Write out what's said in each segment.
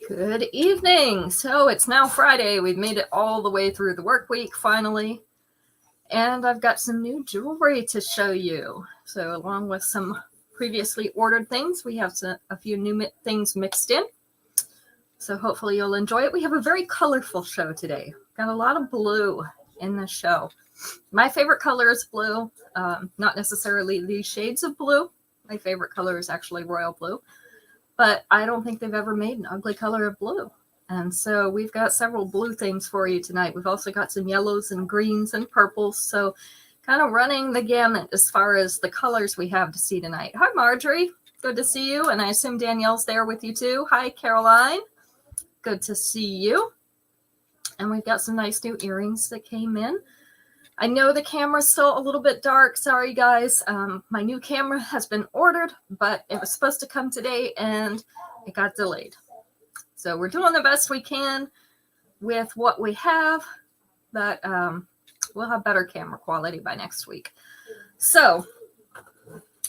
Good evening. So it's now Friday. We've made it all the way through the work week finally. And I've got some new jewelry to show you. So along with some previously ordered things, we have a few new things mixed in. So hopefully you'll enjoy it. We have a very colorful show today. Got a lot of blue in the show. My favorite color is blue, not necessarily these shades of blue. My favorite color is actually royal blue. But I don't think they've ever made an ugly color of blue. And so we've got several blue things for you tonight. We've also got some yellows and greens and purples. So kind of running the gamut as far as the colors we have to see tonight. Hi, Marjorie. Good to see you. And I assume Danielle's there with you too. Hi, Caroline. Good to see you. And we've got some nice new earrings that came in. I know the camera's still a little bit dark. Sorry, guys. My new camera has been ordered, but it was supposed to come today and it got delayed. So we're doing the best we can with what we have, but we'll have better camera quality by next week. So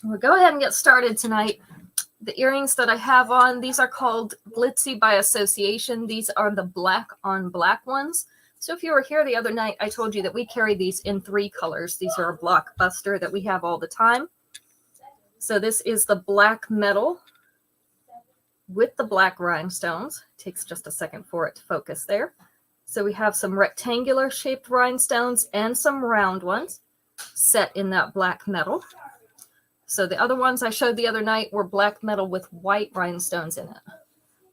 we'll go ahead and get started tonight. The earrings that I have on, these are called Glitzy by Association. These are the black on black ones. So if you were here the other night, I told you that we carry these in 3 colors. These are a blockbuster that we have all the time. So this is the black metal with the black rhinestones. It takes just a second for it to focus there. So we have some rectangular shaped rhinestones and some round ones set in that black metal. So the other ones I showed the other night were black metal with white rhinestones in it.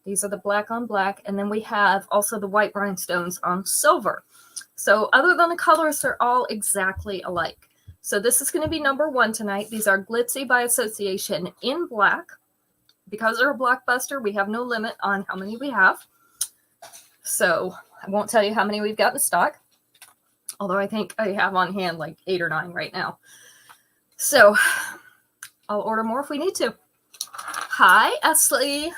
These are the black on black. And then we have also the white rhinestones on silver. So other than the colors, they're all exactly alike. So this is going to be number 1 tonight. These are Glitzy by Association in black. Because they're a blockbuster, we have no limit on how many we have. So I won't tell you how many we've got in stock. Although I think I have on hand like 8 or 9 right now. So I'll order more if we need to. Hi, Esley.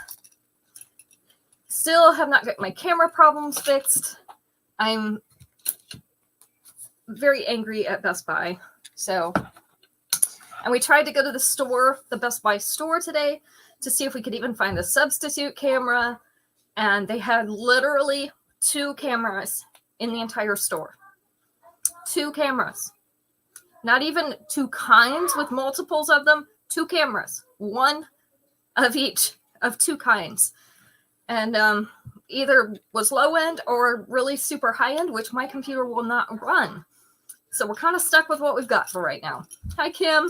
Still have not got my camera problems fixed. I'm very angry at Best Buy. And we tried to go to the store, the Best Buy store today, to see if we could even find a substitute camera. And they had literally 2 cameras in the entire store. 2 cameras. Not even 2 kinds with multiples of them. 2 cameras. 1 of each of 2 kinds. And either was low end or really super high end, which my computer will not run. So we're kind of stuck with what we've got for right now. Hi, Kim.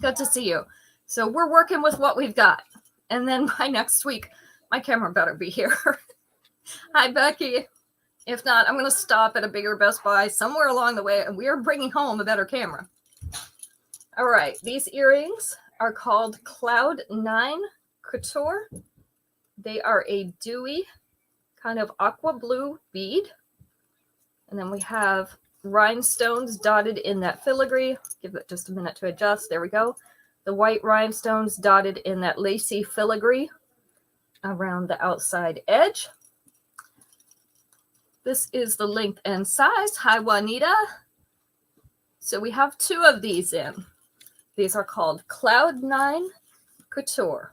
Good to see you. So we're working with what we've got. And then by next week, my camera better be here. Hi, Becky. If not, I'm going to stop at a bigger Best Buy somewhere along the way, and we are bringing home a better camera. All right. These earrings are called Cloud 9 Couture. They are a dewy kind of aqua blue bead. And then we have rhinestones dotted in that filigree. Give it just a minute to adjust. There we go. The white rhinestones dotted in that lacy filigree around the outside edge. This is the length and size. Hi, Juanita. So we have 2 of these in. These are called Cloud 9 Couture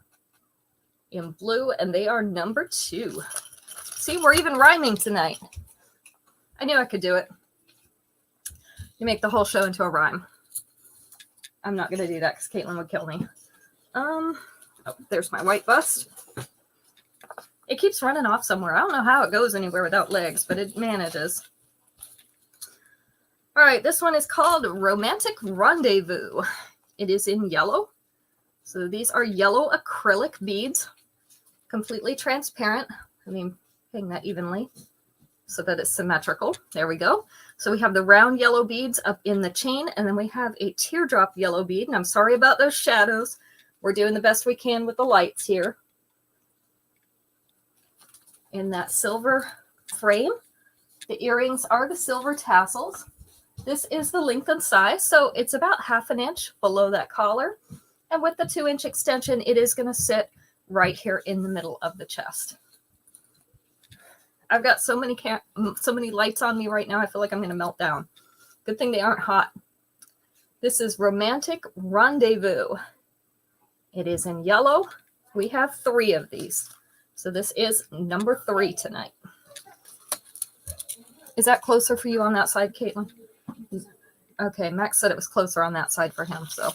in blue, and they are number 2. See, we're even rhyming tonight. I knew I could do it. You make the whole show into a rhyme. I'm not going to do that because Caitlin would kill me. Oh, there's my white bust. It keeps running off somewhere. I don't know how it goes anywhere without legs, but it manages. All right, this one is called Romantic Rendezvous. It is in yellow. So these are yellow acrylic beads, completely transparent. I mean, hang that evenly so that it's symmetrical. There we go. So we have the round yellow beads up in the chain, and then we have a teardrop yellow bead. And I'm sorry about those shadows. We're doing the best we can with the lights here. In that silver frame. The earrings are the silver tassels. This is the length and size, so it's about 1/2 inch below that collar. And with the 2-inch extension, it is going to sit right here in the middle of the chest. I've got so many lights on me right now, I feel like I'm going to melt down. Good thing they aren't hot. This is Romantic Rendezvous. It is in yellow. We have 3 of these. So this is number 3 tonight. Is that closer for you on that side, Caitlin? Okay, Max said it was closer on that side for him. So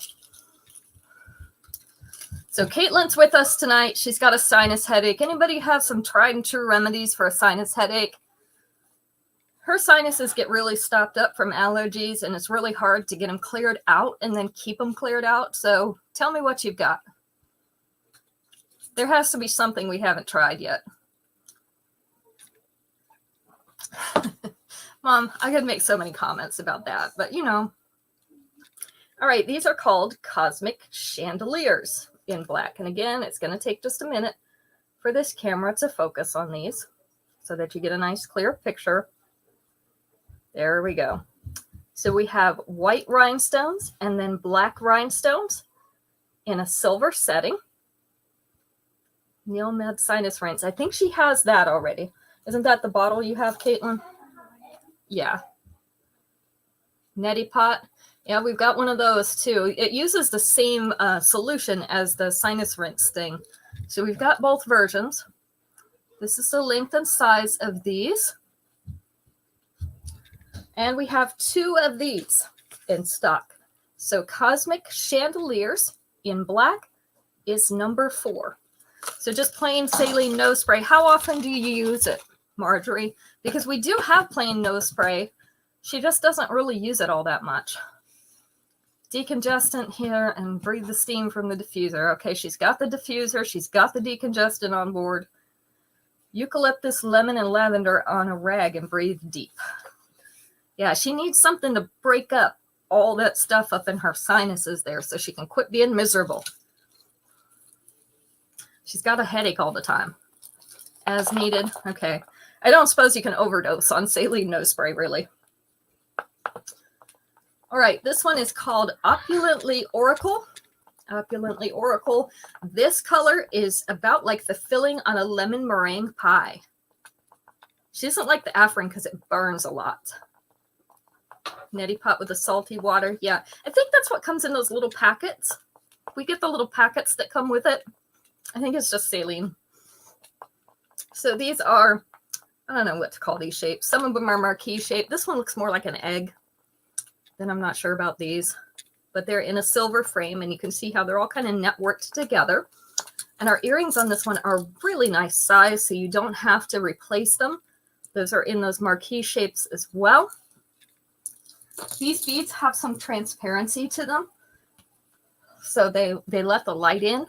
Caitlin's with us tonight. She's got a sinus headache. Anybody have some tried and true remedies for a sinus headache? Her sinuses get really stopped up from allergies, and it's really hard to get them cleared out and then keep them cleared out. So tell me what you've got. There has to be something we haven't tried yet. Mom, I could make so many comments about that, but you know. All right, these are called Cosmic Chandeliers in black. And again, it's going to take just a minute for this camera to focus on these so that you get a nice clear picture. There we go. So we have white rhinestones and then black rhinestones in a silver setting. Neil Med Sinus Rinse. I think she has that already. Isn't that the bottle you have, Caitlin? Yeah. Neti Pot. Yeah, we've got one of those too. It uses the same solution as the sinus rinse thing. So we've got both versions. This is the length and size of these. And we have 2 of these in stock. So Cosmic Chandeliers in black is number 4. So just plain saline nose spray. How often do you use it, Marjorie? Because we do have plain nose spray. She just doesn't really use it all that much. Decongestant here and breathe the steam from the diffuser. Okay, she's got the diffuser. She's got the decongestant on board. Eucalyptus, lemon, and lavender on a rag and breathe deep. Yeah, she needs something to break up all that stuff up in her sinuses there so she can quit being miserable. She's got a headache all the time. As needed. Okay. I don't suppose you can overdose on saline nose spray, really. All right, this one is called Opulently Oracle. Opulently Oracle. This color is about like the filling on a lemon meringue pie. She doesn't like the Afrin because it burns a lot. Neti Pot with the salty water. Yeah, I think that's what comes in those little packets. We get the little packets that come with it. I think it's just saline. So these are, I don't know what to call these shapes. Some of them are marquee shape. This one looks more like an egg. Then I'm not sure about these. But they're in a silver frame, and you can see how they're all kind of networked together. And our earrings on this one are really nice size, so you don't have to replace them. Those are in those marquee shapes as well. These beads have some transparency to them, so they let the light in.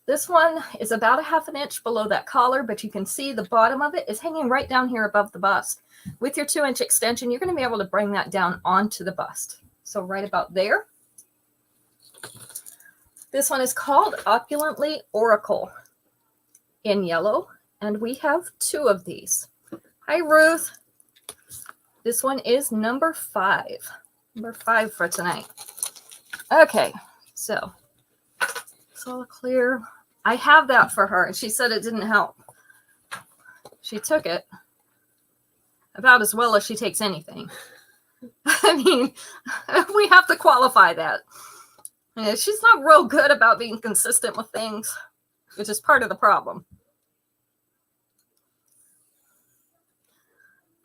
This one is about a ½ inch below that collar, but you can see the bottom of it is hanging right down here above the bust. With your 2-inch extension, you're going to be able to bring that down onto the bust. So right about there. This one is called Opulently Oracle in yellow, and we have 2 of these. Hi, Ruth. This one is number 5. Number 5 for tonight. Okay, so it's all clear. I have that for her, and she said it didn't help. She took it about as well as she takes anything. I mean, we have to qualify that. Yeah, she's not real good about being consistent with things, which is part of the problem.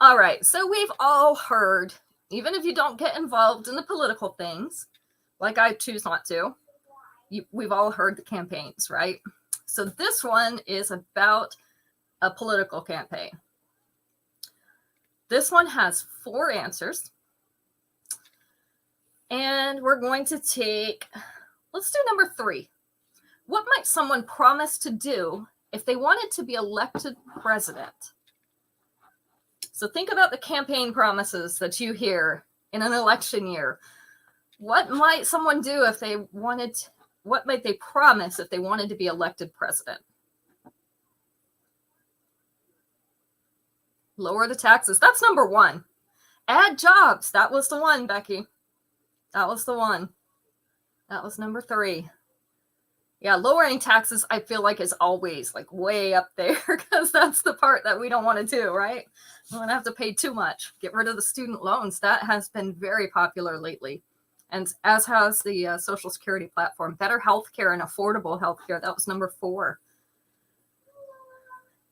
All right, so we've all heard, even if you don't get involved in the political things, like I choose not to, we've all heard the campaigns, right? So this one is about a political campaign. This one has 4 answers. And we're going to take, let's do number 3. What might someone promise to do if they wanted to be elected president? So think about the campaign promises that you hear in an election year. What might someone do if they wanted, what might they promise if they wanted to be elected president? Lower the taxes. That's number 1. Add jobs. That was the one, Becky. That was the one. That was number 3. Yeah, lowering taxes, I feel like, is always like way up there because that's the part that we don't want to do, right? We don't have to pay too much. Get rid of the student loans. That has been very popular lately. And as has the Social Security platform. Better healthcare and affordable healthcare. That was number 4.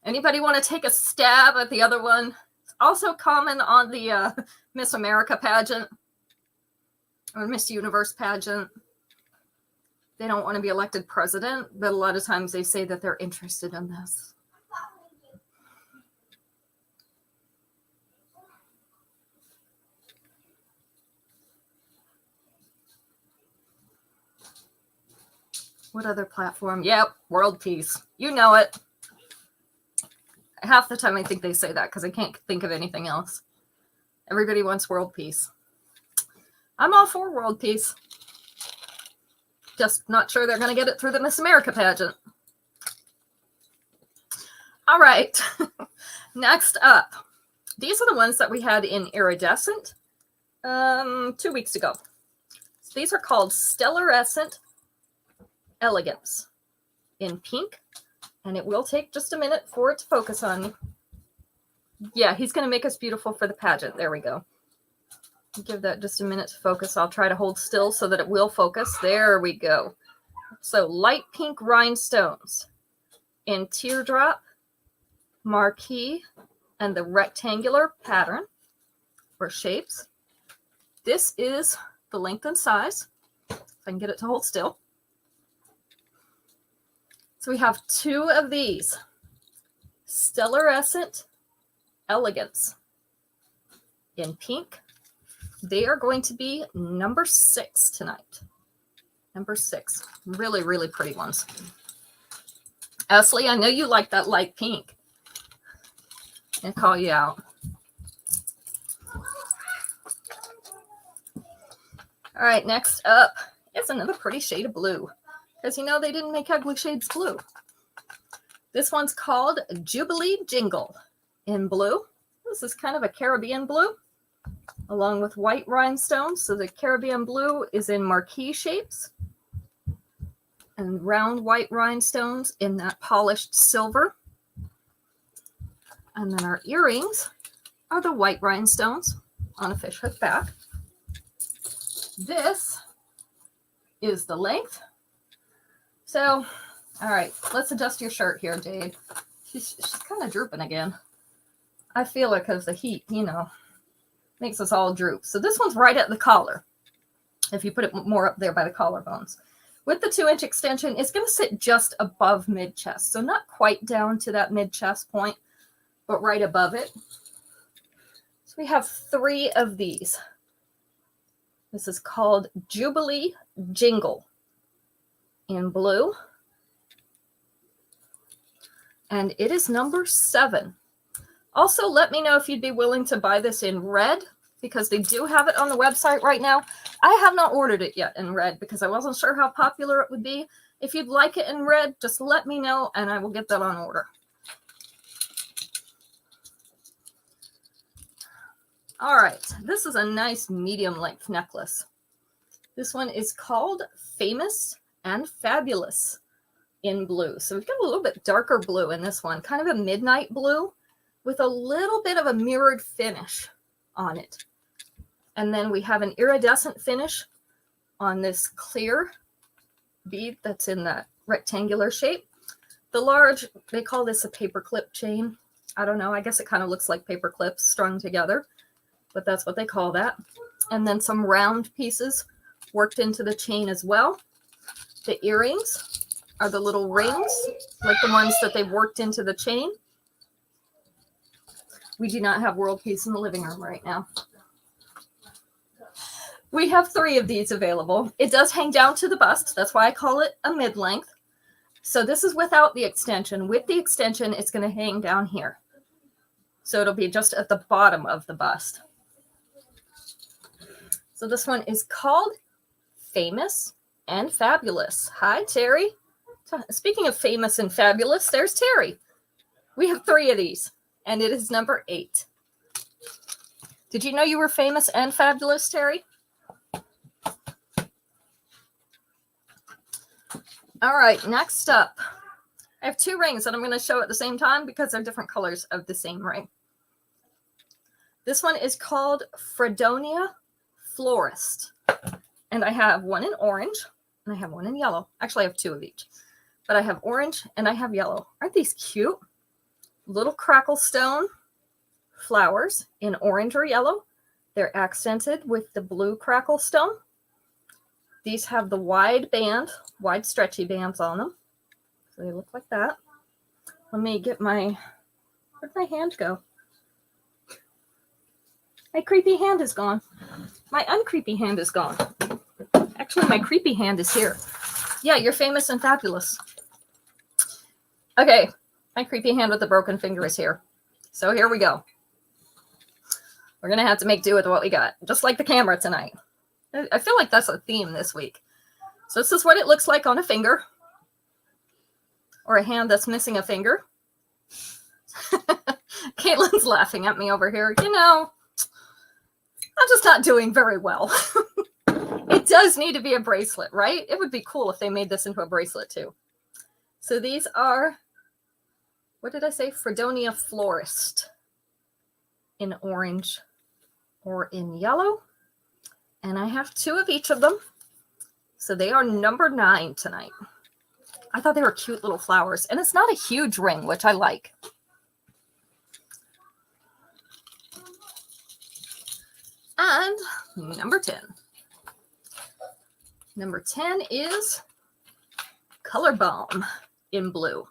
Anybody want to take a stab at the other one? It's also common on the Miss America pageant or Miss Universe pageant. They don't want to be elected president, but a lot of times they say that they're interested in this. What other platform? Yep, world peace. You know it. Half the time I think they say that because I can't think of anything else. Everybody wants world peace. I'm all for world peace. Just not sure they're going to get it through the Miss America pageant. All right. Next up. These are the ones that we had in Iridescent 2 weeks ago. So these are called Stellarescent Elegance in pink. And it will take just a minute for it to focus on me. Yeah, he's going to make us beautiful for the pageant. There we go. Give that just a minute to focus. I'll try to hold still so that it will focus. There we go. So light pink rhinestones in teardrop, marquee, and the rectangular pattern or shapes. This is the length and size. If I can get it to hold still. So we have 2 of these. Stellarescent Elegance in pink. They are going to be number 6 tonight. Number 6. Really, really pretty ones. Ashley, I know you like that light pink. I'll call you out. All right, next up is another pretty shade of blue. Because, you know, they didn't make ugly shades blue. This one's called Jubilee Jingle in blue. This is kind of a Caribbean blue, along with white rhinestones. So the Caribbean blue is in marquee shapes and round white rhinestones in that polished silver. And then our earrings are the white rhinestones on a fishhook back. This is the length. So, all right, let's adjust your shirt here, Jade. She's kind of drooping again. I feel it because the heat, you know, makes us all droop. So this one's right at the collar. If you put it more up there by the collarbones. With the 2-inch extension, it's going to sit just above mid-chest. So not quite down to that mid-chest point, but right above it. So we have 3 of these. This is called Jubilee Jingle in blue. And it is number 7. Also, let me know if you'd be willing to buy this in red, because they do have it on the website right now. I have not ordered it yet in red because I wasn't sure how popular it would be. If you'd like it in red, just let me know and I will get that on order. All right, this is a nice medium length necklace. This one is called Famous and Fabulous in blue. So we've got a little bit darker blue in this one, kind of a midnight blue with a little bit of a mirrored finish on it. And then we have an iridescent finish on this clear bead that's in that rectangular shape. The large, they call this a paperclip chain. I don't know, I guess it kind of looks like paper clips strung together, but that's what they call that. And then some round pieces worked into the chain as well. The earrings are the little rings, like the ones that they've worked into the chain. We do not have world peace in the living room right now. We have 3 of these available. It does hang down to the bust. That's why I call it a mid-length. So this is without the extension. With the extension, it's going to hang down here. So it'll be just at the bottom of the bust. So this one is called Famous and Fabulous. Hi, Terry. Speaking of famous and fabulous, there's Terry. We have 3 of these, and it is number 8. Did you know you were famous and fabulous, Terry? All right, next up. I have 2 rings that I'm going to show at the same time because they're different colors of the same ring. This one is called Fredonia Florist. And I have one in orange and I have one in yellow. Actually, I have 2 of each. But I have orange and I have yellow. Aren't these cute? little crackle stone flowers in orange or yellow. They're accented with the blue crackle stone. These have the wide stretchy bands on them. So they look like that. Let me get where'd my hand go? My creepy hand is gone. My uncreepy hand is gone. Actually, my creepy hand is here. Yeah, you're famous and fabulous. Okay, my creepy hand with the broken finger is here. So here we go. We're going to have to make do with what we got, just like the camera tonight. I feel like that's a theme this week. So this is what it looks like on a finger, or a hand that's missing a finger. Caitlin's laughing at me over here. You know, I'm just not doing very well. It does need to be a bracelet, right? It would be cool if they made this into a bracelet too. So these are, what did I say? Fredonia Florist in orange or in yellow. And I have 2 of each of them. So they are number 9 tonight. I thought they were cute little flowers. And it's not a huge ring, which I like. And number 10. Number 10 is Color Balm in blue.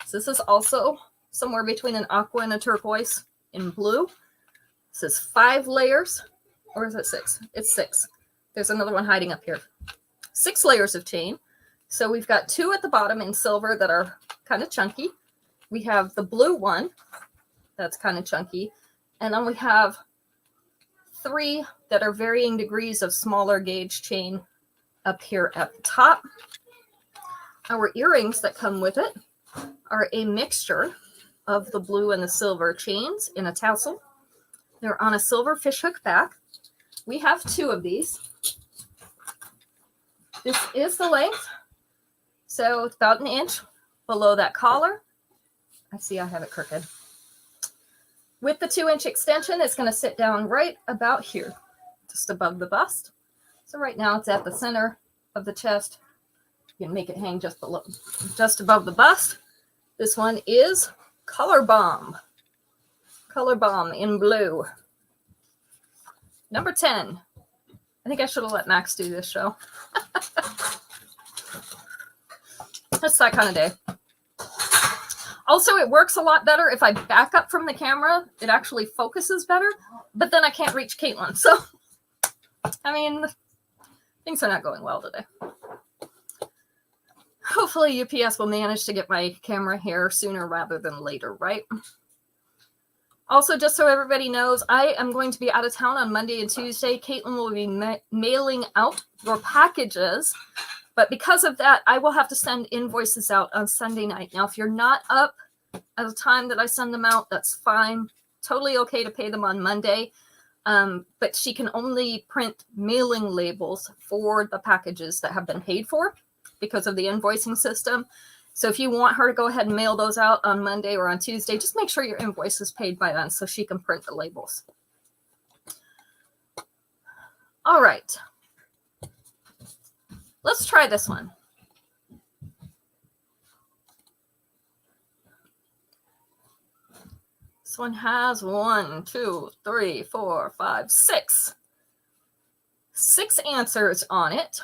So this is also somewhere between an aqua and a turquoise in blue. This is 5 layers. Or is it 6? It's 6. There's another one hiding up here. 6 layers of chain. So we've got 2 at the bottom in silver that are kind of chunky. We have the blue one that's kind of chunky. And then we have 3 that are varying degrees of smaller gauge chain up here at the top. Our earrings that come with it are a mixture of the blue and the silver chains in a tassel. They're on a silver fishhook back. We have 2 of these. This is the length. So it's about 1 inch below that collar. I see I have it crooked. With the 2-inch extension, it's going to sit down right about here, just above the bust. So right now it's at the center of the chest. You can make it hang just above the bust. This one is Color Balm. Color Balm in blue. Number 10. I think I should have let Max do this show. It's that kind of day. Also, it works a lot better if I back up from the camera. It actually focuses better, but then I can't reach Caitlin. So, I mean, things are not going well today. Hopefully UPS will manage to get my camera here sooner rather than later, right? Also, just so everybody knows, I am going to be out of town on Monday and Tuesday. Caitlin will be mailing out your packages. But because of that, I will have to send invoices out on Sunday night. Now, if you're not up at the time that I send them out, that's fine. Totally okay to pay them on Monday. But she can only print mailing labels for the packages that have been paid for because of the invoicing system. So if you want her to go ahead and mail those out on Monday or on Tuesday, just make sure your invoice is paid by then so she can print the labels. All right. Let's try this one. This one has 1, 2, 3, 4, 5, 6. 6 answers on it.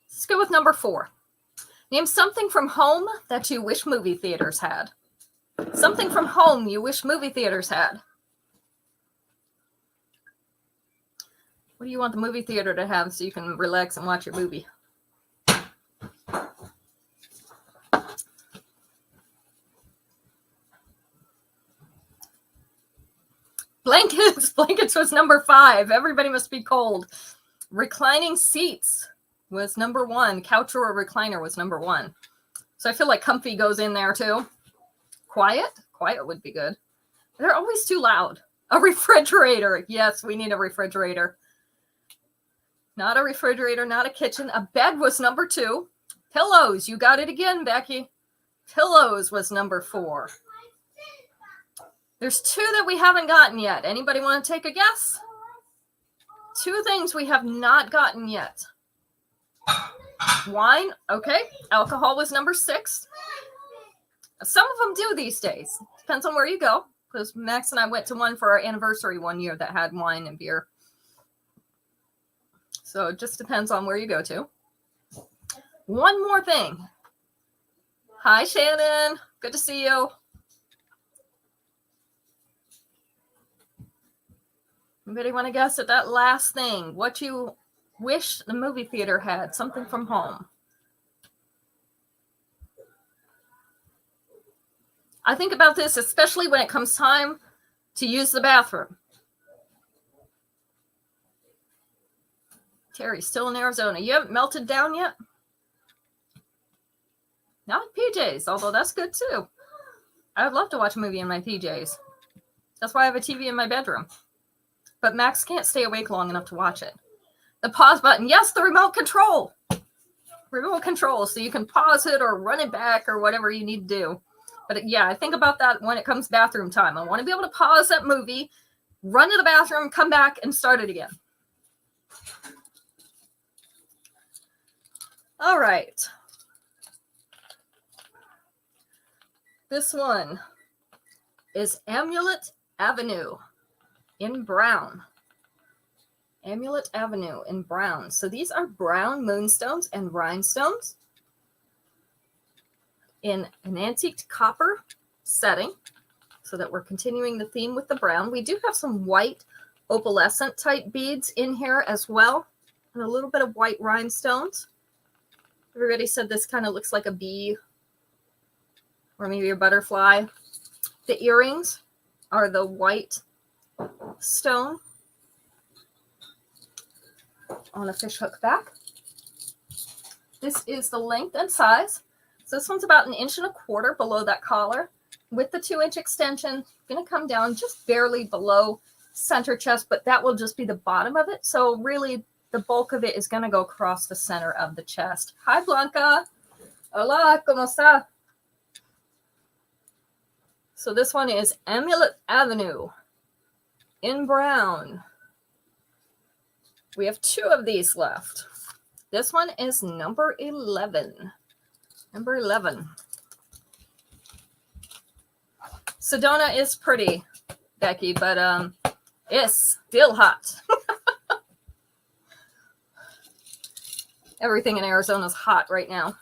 Let's go with number 4. Name something from home that you wish movie theaters had. Something from home you wish movie theaters had. What do you want the movie theater to have so you can relax and watch your movie? Blankets. Blankets was number 5. Everybody must be cold. Reclining seats was number 1. Couture or recliner was number 1. So I feel like comfy goes in there too. Quiet? Quiet would be good. They're always too loud. A refrigerator. Yes, we need a refrigerator. Not a refrigerator, not a kitchen. A bed was number 2. Pillows. You got it again, Becky. Pillows was number 4. There's 2 that we haven't gotten yet. Anybody want to take a guess? 2 things we have not gotten yet. Wine. Okay. Alcohol was number 6. Some of them do these days. Depends on where you go. Because Max and I went to one for our anniversary one year that had wine and beer. So it just depends on where you go to. One more thing. Hi, Shannon. Good to see you. Anybody want to guess at that last thing? What you wish the movie theater had? Something from home. I think about this, especially when it comes time to use the bathroom. Terry, still in Arizona. You haven't melted down yet? Not PJs, although that's good too. I would love to watch a movie in my PJs. That's why I have a TV in my bedroom. But Max can't stay awake long enough to watch it. The pause button. Yes, the remote control. Remote control, so you can pause it or run it back or whatever you need to do. But yeah, I think about that when it comes bathroom time. I want to be able to pause that movie, run to the bathroom, come back, and start it again. All right. This one is Amulet Avenue in brown. Amulet Avenue in brown. So these are brown moonstones and rhinestones in an antiqued copper setting, so that we're continuing the theme with the brown. We do have some white opalescent type beads in here as well, and a little bit of white rhinestones. Everybody said this kind of looks like a bee or maybe a butterfly. The earrings are the white stone on a fishhook back. This is the length and size. So this one's about 1.25 inches below that collar. With the 2-inch extension, going to come down just barely below center chest, but that will just be the bottom of it. So really the bulk of it is going to go across the center of the chest. Hi, Blanca. Hola, ¿cómo está? So this one is Amulet Avenue in brown. We have 2 of these left. This one is number 11. Number 11. Sedona is pretty, Becky, but it's still hot. Everything in Arizona is hot right now.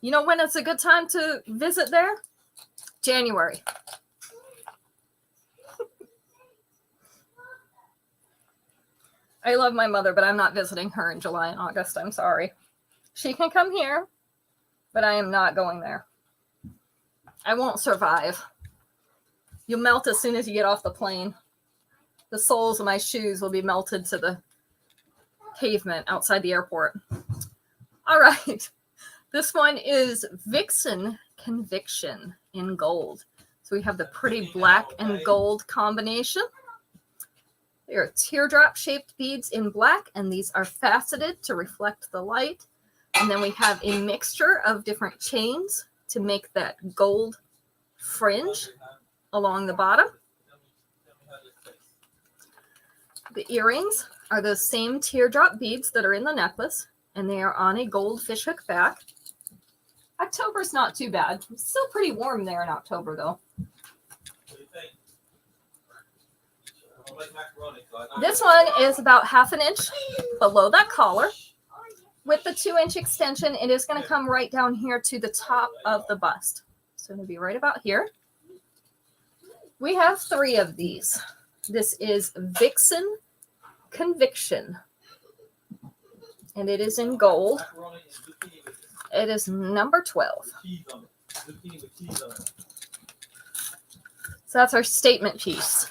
You know when it's a good time to visit there? January. I love my mother, but I'm not visiting her in July and August. I'm sorry. She can come here, but I am not going there. I won't survive. You'll melt as soon as you get off the plane. The soles of my shoes will be melted to the pavement outside the airport. All right. This one is Vixen Conviction in gold. So we have the pretty black and gold combination. They are teardrop-shaped beads in black, and these are faceted to reflect the light. And then we have a mixture of different chains to make that gold fringe along the bottom. The earrings are those same teardrop beads that are in the necklace, and they are on a gold fishhook back. October's not too bad. It's still pretty warm there in October, though. This one is about 1/2 inch below that collar. With the 2-inch extension, it is going to come right down here to the top of the bust. So it'll be right about here. We have 3 of these. This is Vixen Conviction, and it is in gold. It is number 12. So that's our statement piece.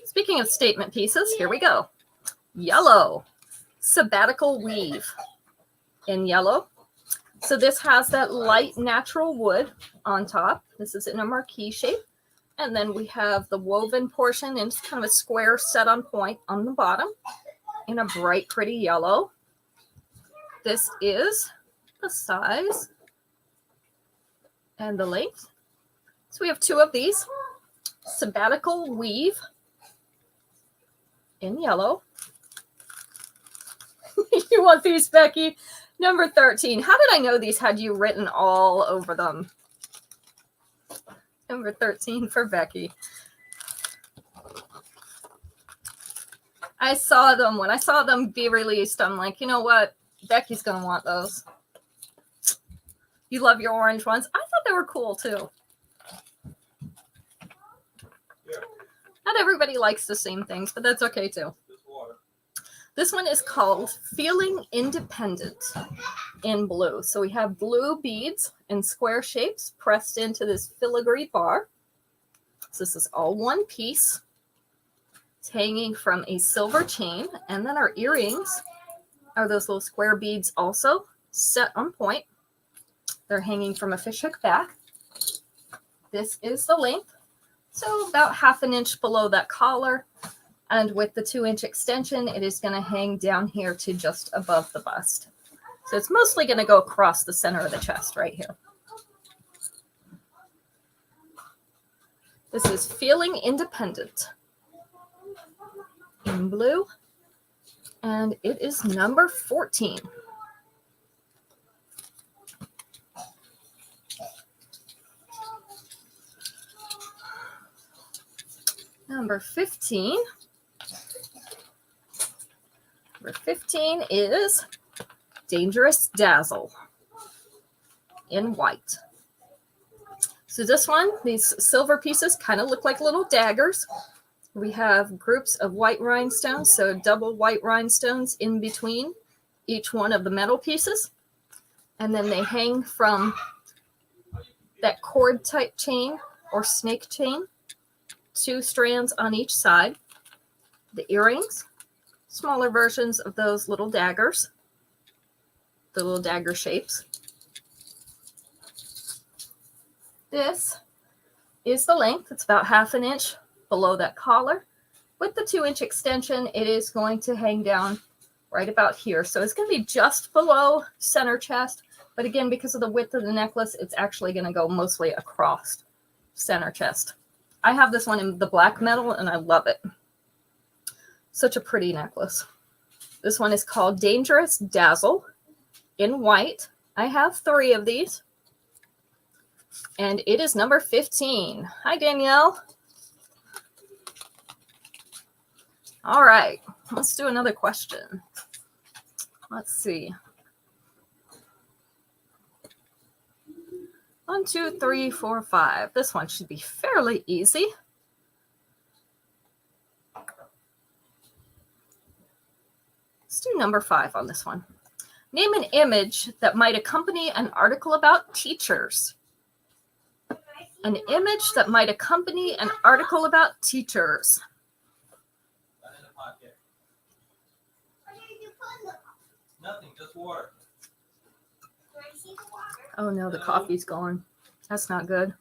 Speaking of statement pieces, here we go. Yellow. Sabbatical weave in yellow. So this has that light natural wood on top. This is in a marquee shape. And then we have the woven portion in kind of a square set on point on the bottom in a bright, pretty yellow. This is the size and the length. So we have 2 of these. Sabbatical weave in yellow. You want these, Becky? Number 13. How did I know these had you written all over them? Number 13 for Becky. I saw them. When I saw them be released, I'm like, you know what? Becky's going to want those. You love your orange ones. I thought they were cool, too. Not everybody likes the same things, but that's okay, too. This one is called Feeling Independent in blue. So we have blue beads in square shapes pressed into this filigree bar. So this is all one piece. It's hanging from a silver chain. And then our earrings are those little square beads also set on point. They're hanging from a fishhook back. This is the length. So about 1/2 inch below that collar. And with the 2-inch extension, it is going to hang down here to just above the bust. So it's mostly going to go across the center of the chest right here. This is Feeling Independent in blue. And it is number 14. Number 15. Number 15 is Dangerous Dazzle in white. So this one, these silver pieces kind of look like little daggers. We have groups of white rhinestones, so double white rhinestones in between each one of the metal pieces. And then they hang from that cord type chain or snake chain, 2 strands on each side. The earrings, smaller versions of those little daggers, the little dagger shapes. This is the length. It's about 1/2 inch below that collar. With the 2-inch extension, it is going to hang down right about here. So it's going to be just below center chest. But again, because of the width of the necklace, it's actually going to go mostly across center chest. I have this one in the black metal, and I love it. Such a pretty necklace. This one is called Dangerous Dazzle in white. I have 3 of these. And it is number 15. Hi, Danielle. All right. Let's do another question. Let's see. 1, 2, 3, 4, 5. This one should be fairly easy. Let's do number 5 on this one. Name an image that might accompany an article about teachers. An image that might accompany an article about teachers. Nothing, just water. Oh no, the coffee's gone. That's not good.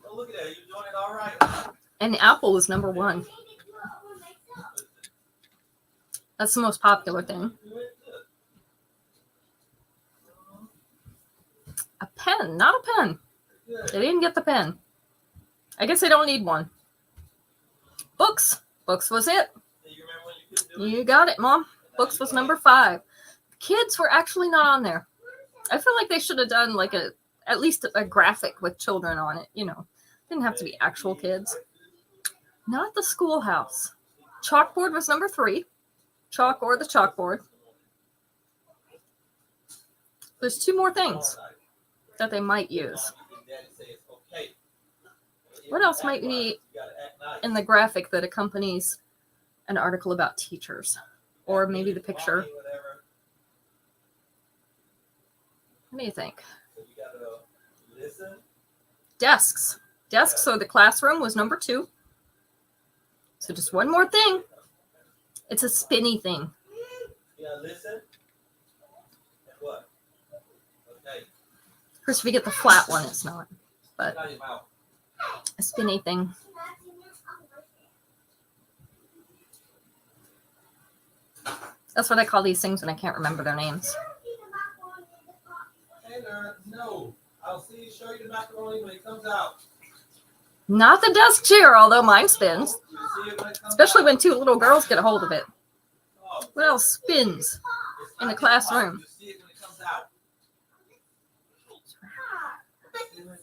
Oh, look at that, you're doing it all right. And the apple is number 1. That's the most popular thing. A pen, not a pen. They didn't get the pen. I guess they don't need one. Books. Books was it. You got it, Mom. Books was number 5. Kids were actually not on there. I feel like they should have done like at least a graphic with children on it. You know, didn't have to be actual kids. Not the schoolhouse. Chalkboard was number 3. Chalk or the chalkboard. There's 2 more things that they might use. What else might be in the graphic that accompanies an article about teachers? Or maybe the picture. What do you think? Desks. Desks or the classroom was number 2. So just one more thing. It's a spinny thing. Listen. And what? Okay. Of course, if you get the flat one, it's not. But a spinny thing. That's what I call these things when I can't remember their names. No, I'll show you the macaroni when it comes out. Not the desk chair, although mine spins. Especially when 2 little girls get a hold of it. What else spins in the classroom?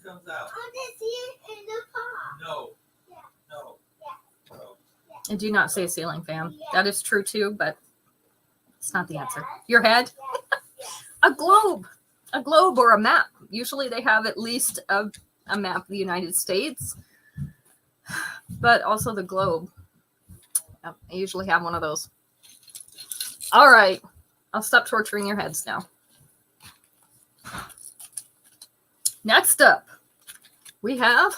comes out. I can see it in the car. No. Yeah. No. Yeah. No. I do not see a ceiling fan. Yeah. That is true too, but it's not the answer. Yes. Your head? Yes. A globe. A globe or a map. Usually they have at least a map of the United States, but also the globe. Yep, I usually have one of those. All right. I'll stop torturing your heads now. Next up, we have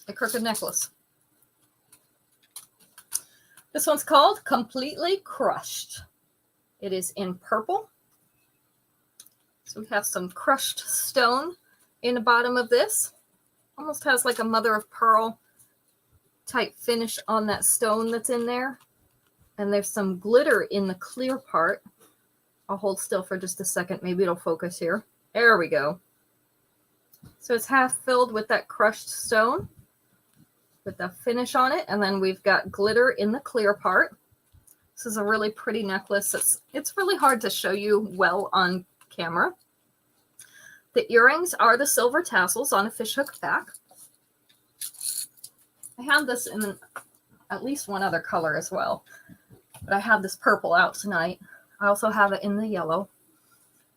a crooked necklace. This one's called Completely Crushed. It is in purple. So we have some crushed stone in the bottom of this. Almost has like a mother of pearl type finish on that stone that's in there. And there's some glitter in the clear part. I'll hold still for just a second. Maybe it'll focus here. There we go. So it's half filled with that crushed stone with the finish on it. And then we've got glitter in the clear part. This is a really pretty necklace. It's really hard to show you well on camera. The earrings are the silver tassels on a fishhook back. I have this in at least one other color as well. But I have this purple out tonight. I also have it in the yellow.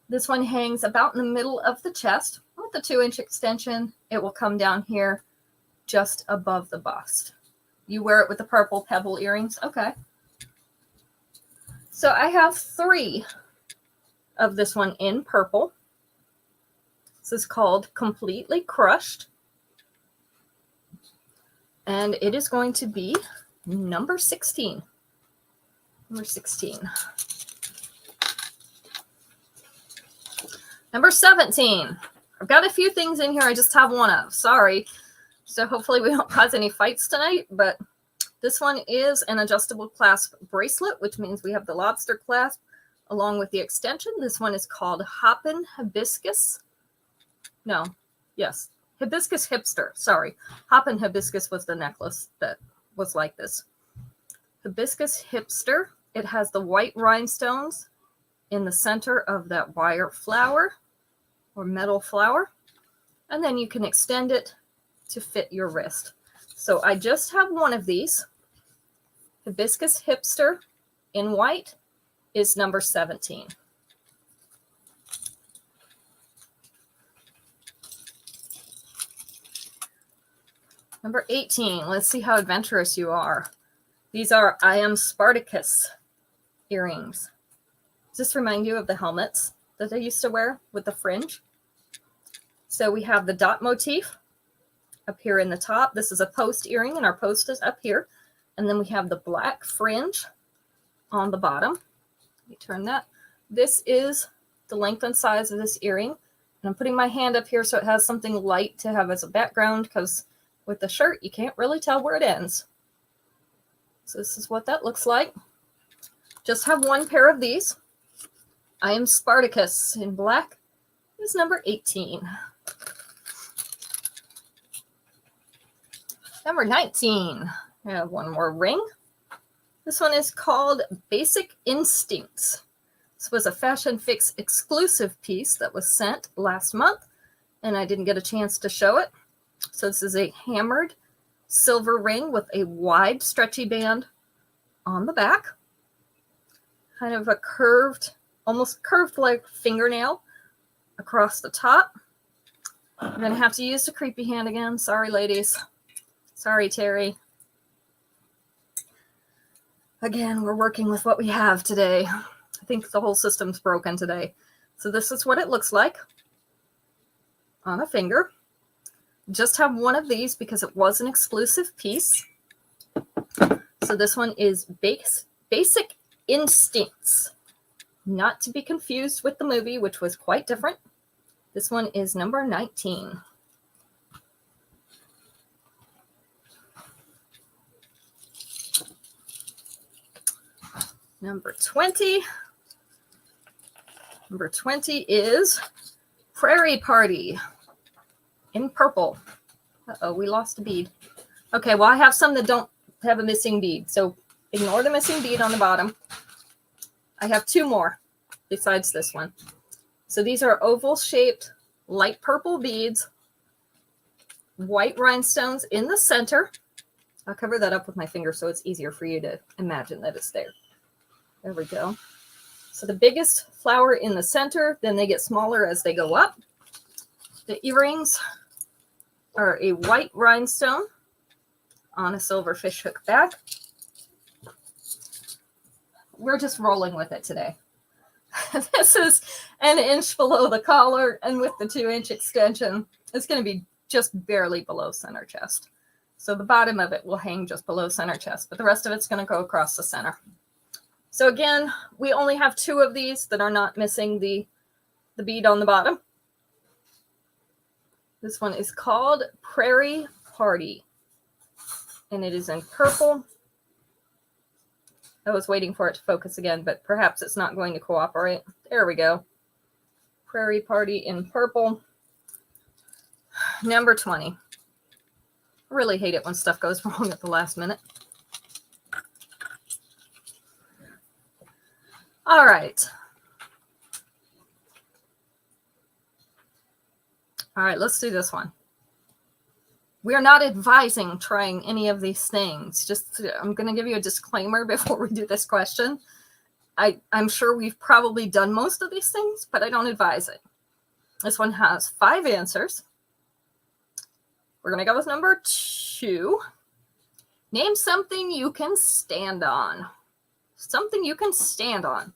This one hangs about in the middle of the chest. With the 2-inch extension, it will come down here just above the bust. You wear it with the purple pebble earrings? Okay. So I have 3 of this one in purple. This is called Completely Crushed. And it is going to be number 16. Number 16. Number 17. I've got a few things in here I just have one of. Sorry. So hopefully we don't cause any fights tonight. But this one is an adjustable clasp bracelet, which means we have the lobster clasp along with the extension. This one is called Hoppin Hibiscus. No. Yes. Hibiscus Hipster. Sorry. Hoppin Hibiscus was the necklace that was like this. Hibiscus Hipster. It has the white rhinestones in the center of that wire flower or metal flower. And then you can extend it to fit your wrist. So I just have one of these. Hibiscus Hipster in white is number 17. Number 18. Let's see how adventurous you are. These are Am Spartacus earrings. Does this remind you of the helmets that I used to wear with the fringe? So we have the dot motif up here in the top. This is a post earring, and our post is up here. And then we have the black fringe on the bottom. Let me turn that. This is the length and size of this earring. And I'm putting my hand up here so it has something light to have as a background, because with the shirt, you can't really tell where it ends. So this is what that looks like. Just have one pair of these. I Am Spartacus in black is number 18. Number 19. I have one more ring. This one is called Basic Instincts. This was a Fashion Fix exclusive piece that was sent last month, and I didn't get a chance to show it. So this is a hammered silver ring with a wide stretchy band on the back. Kind of a curved, almost curved like fingernail across the top. I'm going to have to use the creepy hand again. Sorry, ladies. Sorry, Terry. Again, we're working with what we have today. I think the whole system's broken today. So this is what it looks like on a finger. Just have one of these because it was an exclusive piece. So this one is Basic Instincts. Not to be confused with the movie, which was quite different. This one is number 19. Number 20. Number 20 is Prairie Party in purple. Uh-oh, we lost a bead. Okay, well, I have some that don't have a missing bead, so ignore the missing bead on the bottom. I have 2 more besides this one. So these are oval-shaped light purple beads, white rhinestones in the center. I'll cover that up with my finger so it's easier for you to imagine that it's there. There we go. So the biggest flower in the center, then they get smaller as they go up. The earrings are a white rhinestone on a silver fishhook back. We're just rolling with it today. This is an inch below the collar, and with the 2-inch extension, it's going to be just barely below center chest. So the bottom of it will hang just below center chest, but the rest of it's going to go across the center. So again, we only have 2 of these that are not missing the bead on the bottom. This one is called Prairie Party, and it is in purple. I was waiting for it to focus again, but perhaps it's not going to cooperate. There we go. Prairie Party in purple. Number 20. I really hate it when stuff goes wrong at the last minute. All right. All right, let's do this one. We are not advising trying any of these things. I'm going to give you a disclaimer before we do this question. I'm sure we've probably done most of these things, but I don't advise it. This one has 5 answers. We're going to go with number 2. Name something you can stand on. Something you can stand on.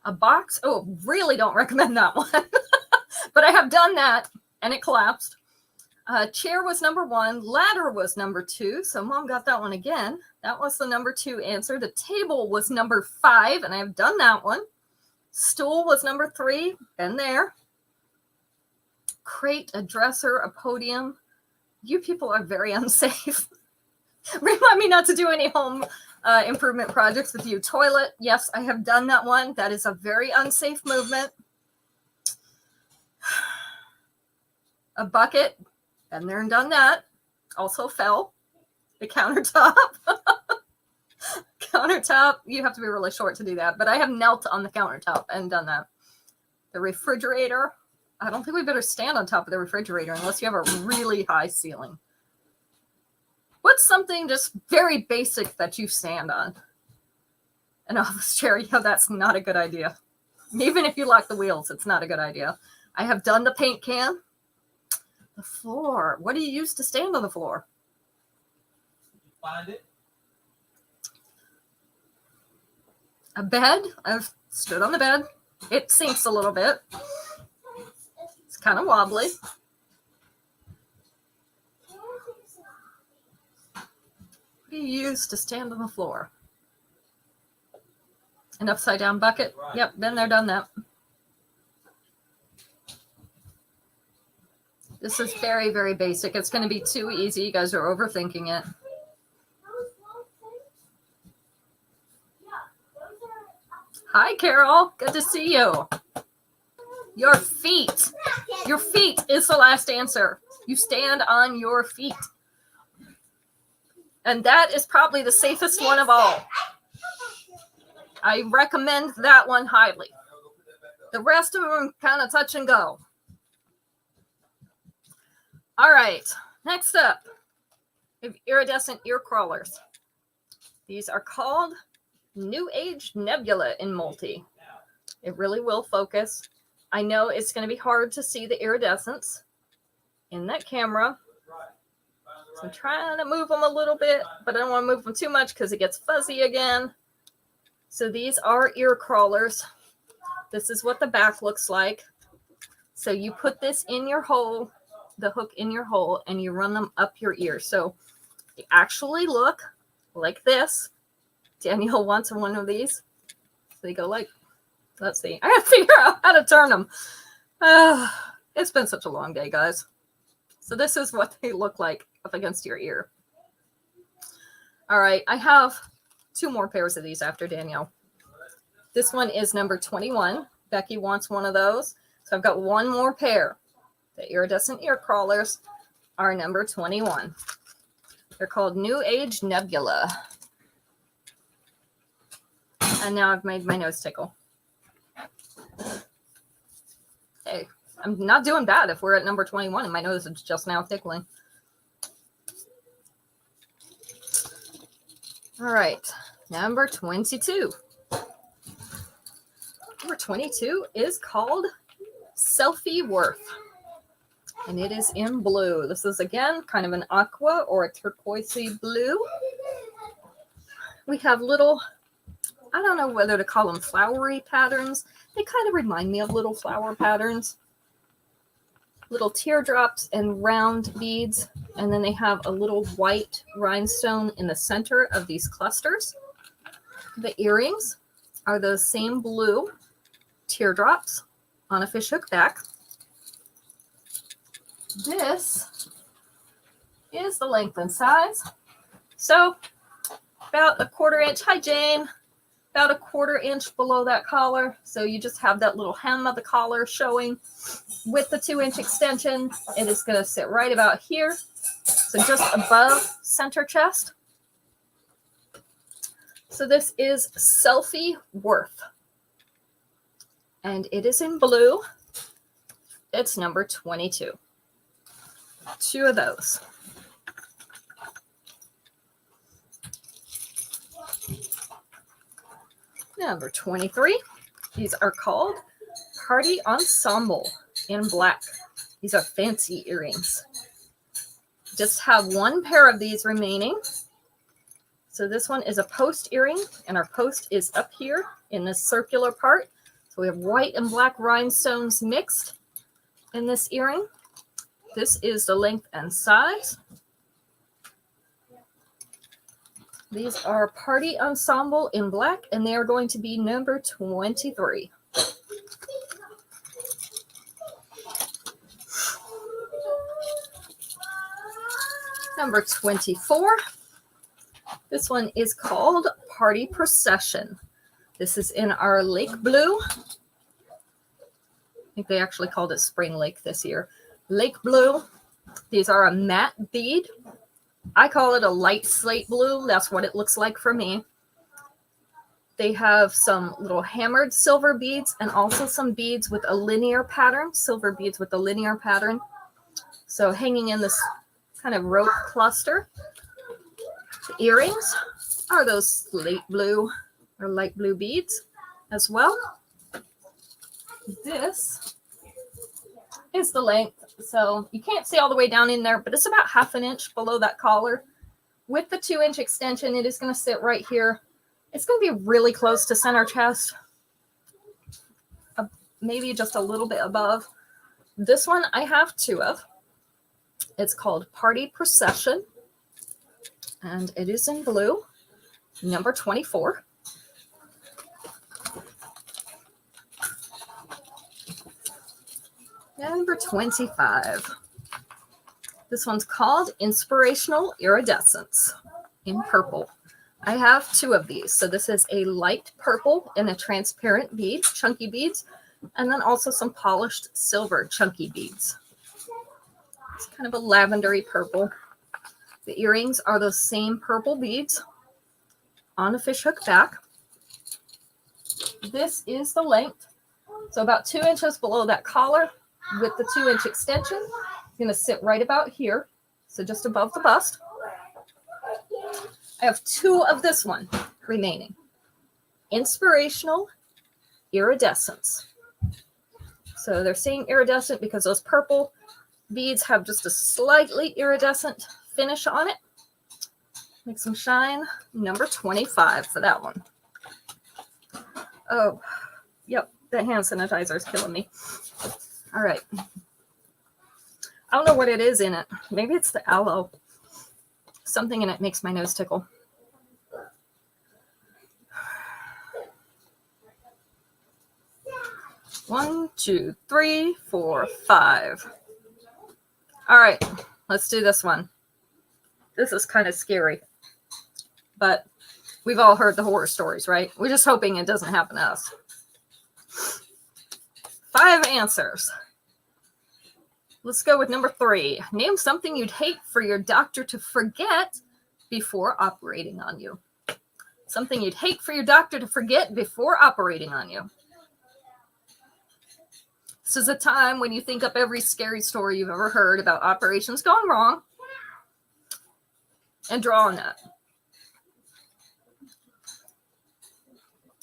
A box. Oh, really don't recommend that one. But I have done that, and it collapsed. Chair was number 1. Ladder was number 2. So Mom got that one again. That was the number 2 answer. The table was number 5, and I have done that one. Stool was number 3. Been there. Crate, a dresser, a podium. You people are very unsafe. Remind me not to do any home improvement projects with you. Toilet. Yes, I have done that one. That is a very unsafe movement. A bucket. Been there and done that. Also fell. The countertop. Countertop. You have to be really short to do that. But I have knelt on the countertop and done that. The refrigerator. I don't think we better stand on top of the refrigerator unless you have a really high ceiling. What's something just very basic that you stand on? An office chair. Yeah, that's not a good idea. Even if you lock the wheels, it's not a good idea. I have done the paint can. The floor. What do you use to stand on the floor? Find it. A bed. I've stood on the bed. It sinks a little bit. It's kind of wobbly. What do you use to stand on the floor? An upside down bucket. Right. Yep, been there, done that. This is very, very basic. It's going to be too easy. You guys are overthinking it. Hi, Carol. Good to see you. Your feet. Your feet is the last answer. You stand on your feet. And that is probably the safest one of all. I recommend that one highly. The rest of them kind of touch and go. All right. Next up, we have iridescent ear crawlers. These are called New Age Nebula in multi. It really will focus. I know it's going to be hard to see the iridescence in that camera. So I'm trying to move them a little bit, but I don't want to move them too much because it gets fuzzy again. So these are ear crawlers. This is what the back looks like. So you put this in your hole, the hook in your hole, and you run them up your ear. So they actually look like this. Daniel wants one of these. So they go like, let's see. I have to figure out how to turn them. It's been such a long day, guys. So this is what they look like up against your ear. All right, I have 2 more pairs of these after Danielle. This one is number 21. Becky wants one of those. So I've got 1 more pair. The iridescent ear crawlers are number 21. They're called New Age Nebula. And now I've made my nose tickle. Hey, I'm not doing bad if we're at number 21 and my nose is just now tickling. All right, number 22. Number 22 is called Selfie Worth. And it is in blue. This is, again, kind of an aqua or a turquoisey blue. We have little, I don't know whether to call them flowery patterns. They kind of remind me of little flower patterns. Little teardrops and round beads. And then they have a little white rhinestone in the center of these clusters. The earrings are those same blue teardrops on a fishhook back. This is the length and size. So about a 1/4 inch. Hi, Jane. About a 1/4 inch below that collar. So you just have that little hem of the collar showing with the 2-inch extension. It is going to sit right about here. So just above center chest. So this is Selfie Worth. And it is in blue. It's number 22. 2 of those. Number 23. These are called Party Ensemble in black. These are fancy earrings. Just have 1 pair of these remaining. So this one is a post earring, and our post is up here in this circular part. So we have white and black rhinestones mixed in this earring. This is the length and size. These are Party Ensemble in black, and they are going to be number 23. Number 24. This one is called Party Procession. This is in our lake blue. I think they actually called it Spring Lake this year. Lake blue. These are a matte bead. I call it a light slate blue. That's what it looks like for me. They have some little hammered silver beads and also some beads with a linear pattern, silver beads with a linear pattern. So hanging in this kind of rope cluster. The earrings are those slate blue or light blue beads as well. This is the length. So you can't see all the way down in there, but it's about 1/2 inch below that collar. With the 2-inch extension, it is going to sit right here. It's going to be really close to center chest. Maybe just a little bit above. This one I have 2 of. It's called Party Procession. And it is in blue, number 24. Number 25. This one's called Inspirational Iridescence in purple. I have 2 of these. So this is a light purple and a transparent bead, chunky beads, and then also some polished silver chunky beads. It's kind of a lavendery purple. The earrings are those same purple beads on a fishhook back. This is the length. So about 2 inches below that collar with the 2-inch extension. It's going to sit right about here. So just above the bust. I have 2 of this one remaining. Inspirational Iridescence. So they're saying iridescent because those purple beads have just a slightly iridescent finish on it. Make some shine. Number 25 for that one. Oh, yep. The hand sanitizer is killing me. All right. I don't know what it is in it. Maybe it's the aloe. Something in it makes my nose tickle. One, 2, 3, 4, 5. All right. Let's do this one. This is kind of scary. But we've all heard the horror stories, right? We're just hoping it doesn't happen to us. 5 answers. Let's go with number 3. Name something you'd hate for your doctor to forget before operating on you. Something you'd hate for your doctor to forget before operating on you. This is a time when you think up every scary story you've ever heard about operations going wrong and draw on that.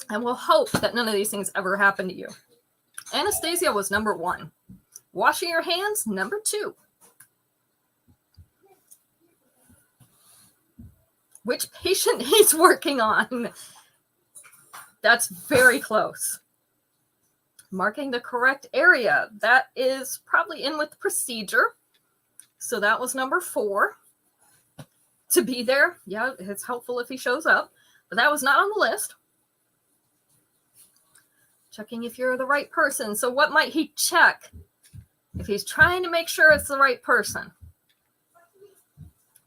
And we'll hope that none of these things ever happen to you. Anesthesia was number 1. Washing your hands, number 2. Which patient he's working on. That's very close. Marking the correct area. That is probably in with the procedure. So that was number 4. To be there. Yeah, it's helpful if he shows up. But that was not on the list. Checking if you're the right person. So what might he check? If he's trying to make sure it's the right person.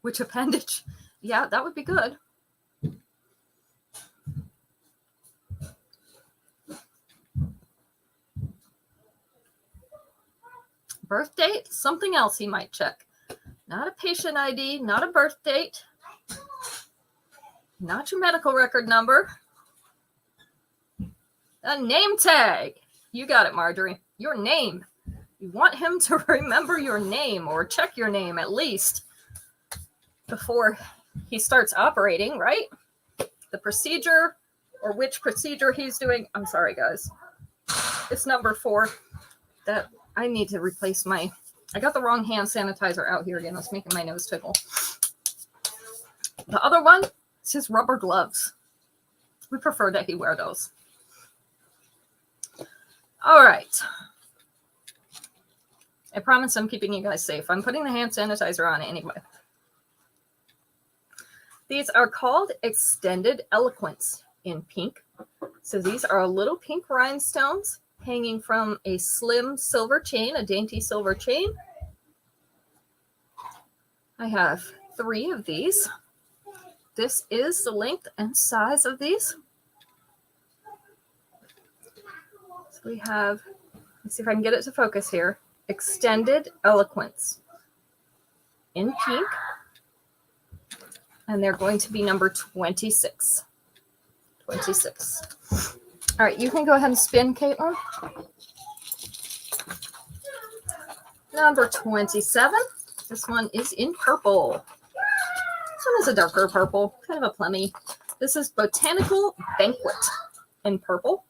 Which appendage? Yeah, that would be good. Birth date, something else he might check. Not a patient ID, not a birth date. Not your medical record number. A name tag. You got it, Marjorie. Your name. You want him to remember your name or check your name at least before he starts operating, right? The procedure or which procedure he's doing. I'm sorry, guys. It's number 4. That I need to replace my... I got the wrong hand sanitizer out here again. It's making my nose tickle. The other one is his rubber gloves. We prefer that he wear those. All right. I promise I'm keeping you guys safe. I'm putting the hand sanitizer on anyway. These are called Extended Eloquence in pink. So these are little pink rhinestones hanging from a slim silver chain, a dainty silver chain. I have 3 of these. This is the length and size of these. So we have, let's see if I can get it to focus here. Extended Eloquence in pink. And they're going to be number 26. 26. All right, you can go ahead and spin, Caitlin. Number 27. This one is in purple. This one is a darker purple, kind of a plummy. This is Botanical Banquet in purple.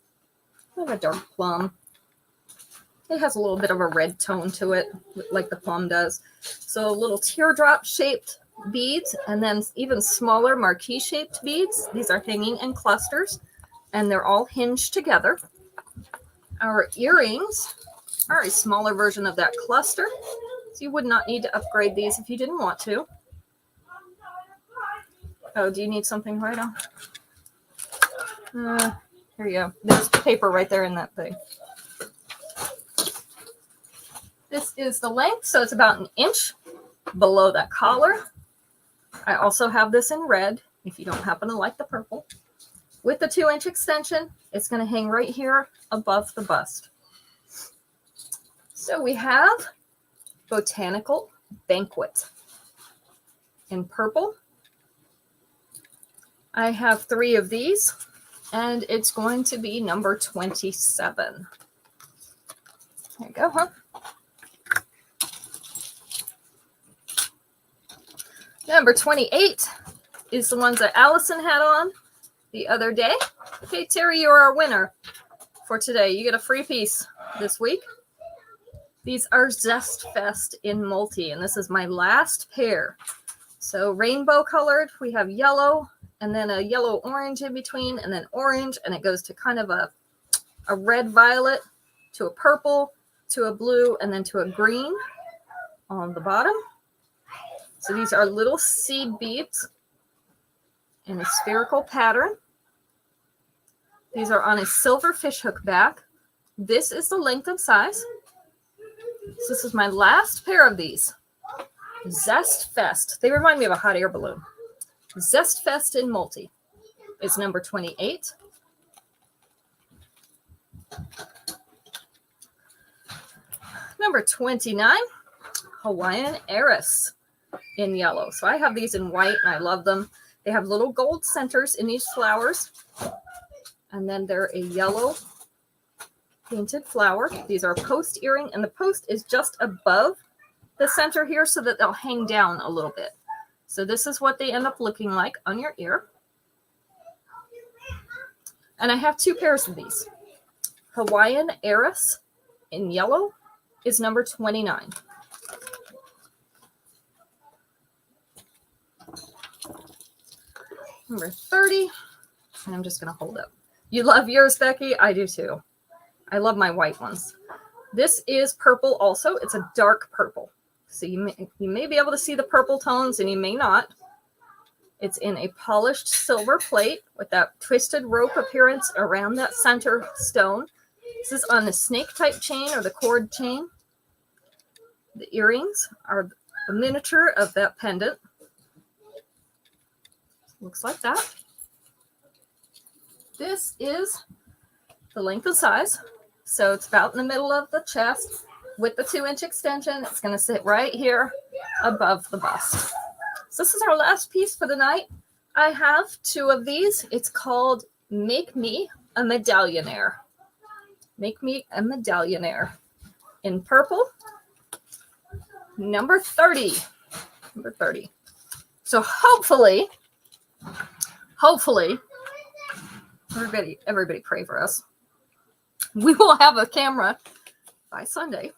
Kind of a dark plum. It has a little bit of a red tone to it, like the plum does. So little teardrop-shaped beads, and then even smaller marquee-shaped beads. These are hanging in clusters, and they're all hinged together. Our earrings are a smaller version of that cluster, so you would not need to upgrade these if you didn't want to. Oh, do you need something right on? Here you go. There's paper right there in that thing. This is the length, so it's about 1 inch below that collar. I also have this in red, if you don't happen to like the purple. With the 2-inch extension, it's going to hang right here above the bust. So we have Botanical Banquet in purple. I have 3 of these, and it's going to be number 27. There you go, huh? Number 28 is the ones that Allison had on the other day. Okay, Terry, you're our winner for today. You get a free piece this week. These are Zest Fest in multi, and this is my last pair. So rainbow colored, we have yellow, and then a yellow-orange in between, and then orange, and it goes to kind of a red-violet, to a purple, to a blue, and then to a green on the bottom. So these are little seed beads in a spherical pattern. These are on a silver fishhook back. This is the length and size. So this is my last pair of these. Zest Fest. They remind me of a hot air balloon. Zest Fest in multi is number 28. Number 29 Hawaiian heiress in yellow. So I have these in white and I love them. They have little gold centers in these flowers. And then they're a yellow painted flower. These are a post earring, and the post is just above the center here so that they'll hang down a little bit. So this is what they end up looking like on your ear. And I have 2 pairs of these. Hawaiian heiress in yellow is number 29. Number 30, and I'm just going to hold up. You love yours, Becky? I do too. I love my white ones. This is purple also. It's a dark purple. So you may be able to see the purple tones and you may not. It's in a polished silver plate with that twisted rope appearance around that center stone. This is on the snake type chain or the cord chain. The earrings are a miniature of that pendant. Looks like that. This is the length and size. So it's about in the middle of the chest with the 2-inch extension. It's going to sit right here above the bust. So this is our last piece for the night. I have 2 of these. It's called Make Me a Medallionaire. Make Me a Medallionaire in purple. Number 30. Number 30. So hopefully, everybody pray for us. We will have a camera by Sunday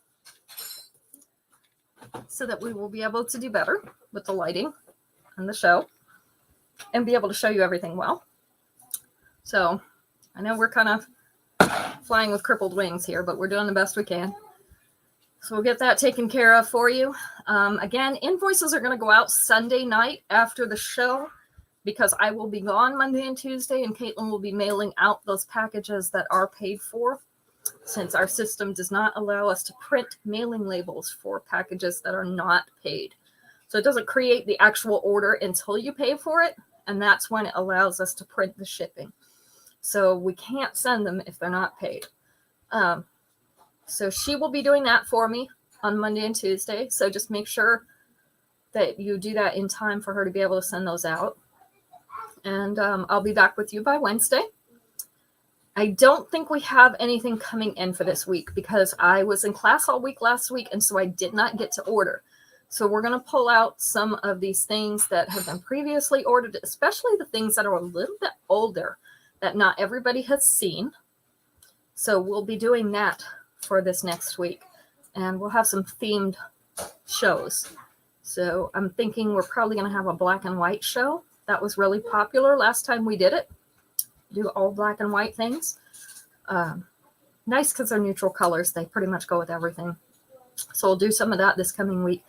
so that we will be able to do better with the lighting and the show and be able to show you everything well. So I know we're kind of flying with crippled wings here, but we're doing the best we can. So we'll get that taken care of for you. Again, invoices are going to go out Sunday night after the show because I will be gone Monday and Tuesday, and Caitlin will be mailing out those packages that are paid for, since our system does not allow us to print mailing labels for packages that are not paid. So it doesn't create the actual order until you pay for it, and that's when it allows us to print the shipping. So we can't send them if they're not paid. So she will be doing that for me on Monday and Tuesday. So just make sure that you do that in time for her to be able to send those out. And I'll be back with you by Wednesday. I don't think we have anything coming in for this week because I was in class all week last week, and so I did not get to order. So we're going to pull out some of these things that have been previously ordered, especially the things that are a little bit older that not everybody has seen. So we'll be doing that for this next week, and we'll have some themed shows. So I'm thinking we're probably going to have a black and white show. That was really popular last time we did it. Do all black and white things. Nice because they're neutral colors. They pretty much go with everything. So we'll do some of that this coming week.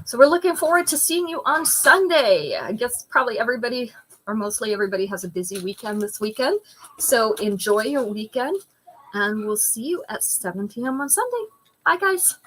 So we're looking forward to seeing you on Sunday. I guess probably everybody, or mostly everybody, has a busy weekend this weekend. So enjoy your weekend, and we'll see you at 7 p.m. on Sunday. Bye, guys.